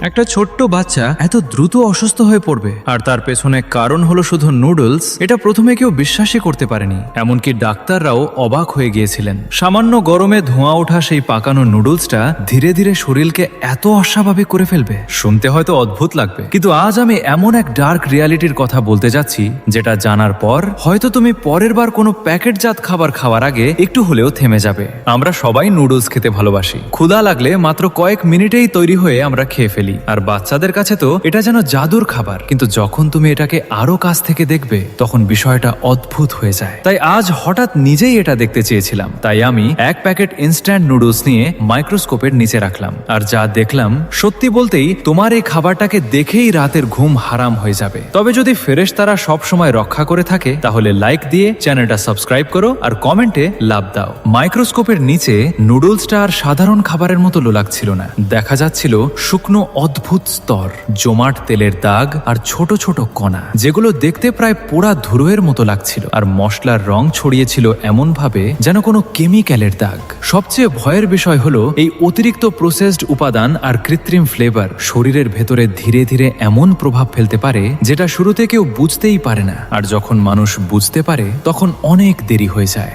একটা ছোট্ট বাচ্চা এত দ্রুত অসুস্থ হয়ে পড়বে আর তার পেছনে কারণ হলো শুধু নুডলস, এটা প্রথমে কেউ বিশ্বাসই করতে পারেনি। এমনকি ডাক্তাররাও অবাক হয়ে গিয়েছিলেন। সামান্য গরমে ধোঁয়া ওঠা সেই পাকানো নুডলসটা ধীরে ধীরে শরীরকে এত অস্বাভাবিক করে ফেলবে। শুনতে হয়তো অদ্ভুত লাগবে, কিন্তু আজ আমি এমন এক ডার্ক রিয়ালিটির কথা বলতে যাচ্ছি যেটা জানার পর হয়তো তুমি পরের বার কোনো প্যাকেটজাত খাবার খাওয়ার আগে একটু হলেও থেমে যাবে। আমরা সবাই নুডলস খেতে ভালোবাসি। ক্ষুধা লাগলে মাত্র কয়েক মিনিটেই তৈরি হয়ে আমরা খেয়ে ফেলি, আর বাচ্চাদের কাছে তো এটা যেন জাদুর খাবার। কিন্তু যখন তুমি এটাকে আরো কাছ থেকে দেখবে তখন বিষয়টা অদ্ভুত হয়ে যায়। তাই আজ হঠাৎ নিজেই এটা দেখতে চেয়েছিলাম। তাই আমি এক প্যাকেট ইনস্ট্যান্ট নুডলস নিয়ে মাইক্রোস্কোপের নিচে রাখলাম, আর যা দেখলাম সত্যি বলতেই তোমার এই খাবারটাকে দেখেই রাতের ঘুম হারাম হয়ে যাবে। তবে যদি ফেরেশতারা সব সময় রক্ষা করে থাকে তাহলে লাইক দিয়ে চ্যানেলটা সাবস্ক্রাইব করো আর কমেন্টে লাভ দাও। মাইক্রোস্কোপের নিচে নুডলসটা আর সাধারণ খাবারের মতো লাগছিল না। দেখা যাচ্ছিল শুকনো অদ্ভুত স্তর, জমাট তেলের দাগ আর ছোট ছোট কণা, যেগুলো দেখতে প্রায় পোড়া ধুলোর মতো লাগছিল। আর মশলার রং ছড়িয়েছিল এমন ভাবে যেন কোনো কেমিক্যালের দাগ। সবচেয়ে ভয়ের বিষয় হলো এই অতিরিক্ত প্রসেসড উপাদান আর কৃত্রিম ফ্লেভার শরীরের ভেতরে ধীরে ধীরে এমন প্রভাব ফেলতে পারে যেটা শুরুতে কেউ বুঝতেই পারে না, আর যখন মানুষ বুঝতে পারে তখন অনেক দেরি হয়ে যায়।